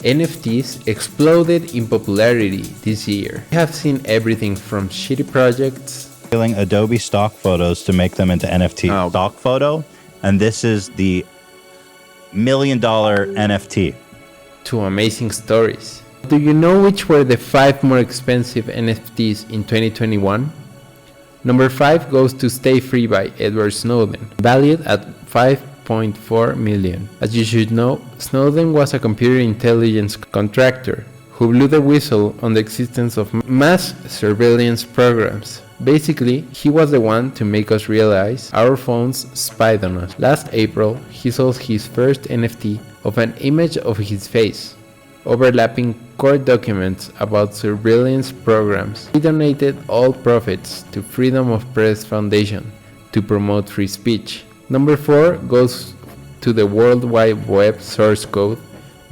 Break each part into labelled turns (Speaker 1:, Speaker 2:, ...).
Speaker 1: NFTs exploded in popularity this year. We have seen everything from shitty projects,
Speaker 2: Stealing Adobe stock photos to make them into NFT stock photo, and this is the $1 million NFT,
Speaker 1: to amazing stories. Do you know which were the 5 more expensive NFTs in 2021? Number 5 goes to Stay Free by Edward Snowden, valued at $5.4 million. As you should know, Snowden was a computer intelligence contractor who blew the whistle on the existence of mass surveillance programs. Basically, he was the one to make us realize our phones spied on us. Last April, he sold his first NFT of an image of his face, overlapping court documents about surveillance programs. He donated all profits to Freedom of Press Foundation to promote free speech. Number 4 goes to the World Wide Web source code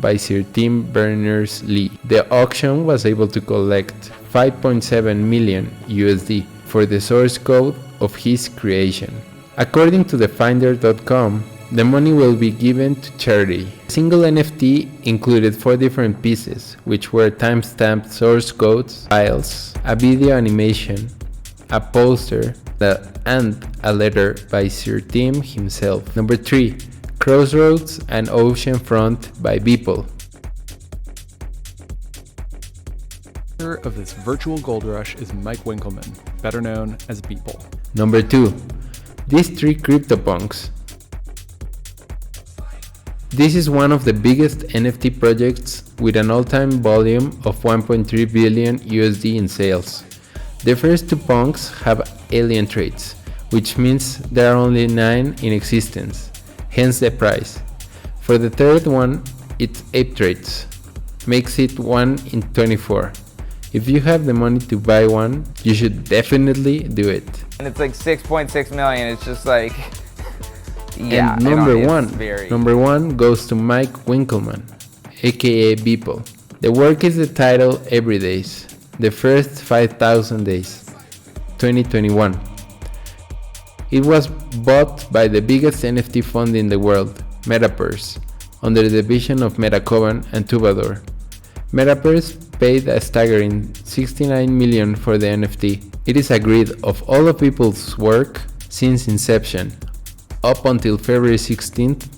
Speaker 1: by Sir Tim Berners-Lee. The auction was able to collect 5.7 million USD for the source code of his creation. According to thefinder.com, the money will be given to charity. A single NFT included 4 different pieces, which were timestamped source codes, files, a video animation, a poster, and a letter by Sir Tim himself. Number 3. Crossroads and Ocean Front by Beeple.
Speaker 3: Of this virtual gold rush is Mike Winkelmann, better known as Beeple.
Speaker 1: Number 2. These 3 CryptoPunks. This is one of the biggest NFT projects with an all-time volume of 1.3 billion USD in sales. The first 2 punks have alien traits, which means there are only 9 in existence, hence the price. For the third one, it's ape traits, makes it 1 in 24. If you have the money to buy one, you should definitely do it.
Speaker 4: And it's like 6.6 million, it's just like, yeah.
Speaker 1: And number one goes to Mike Winkelmann, aka Beeple. The work is the title Everydays, the first 5,000 days, 2021. It was bought by the biggest NFT fund in the world, Metaverse, under the division of Metacoban and Tubador. Metaverse paid a staggering 69 million for the NFT. It is a grid of all of Beeple's work since inception, up until February 16th,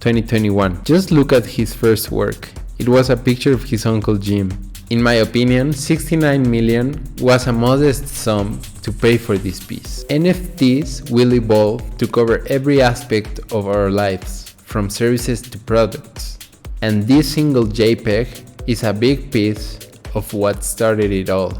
Speaker 1: 2021. Just look at his first work. It was a picture of his uncle Jim. In my opinion, 69 million was a modest sum to pay for this piece. NFTs will evolve to cover every aspect of our lives, from services to products. And this single JPEG is a big piece of what started it all.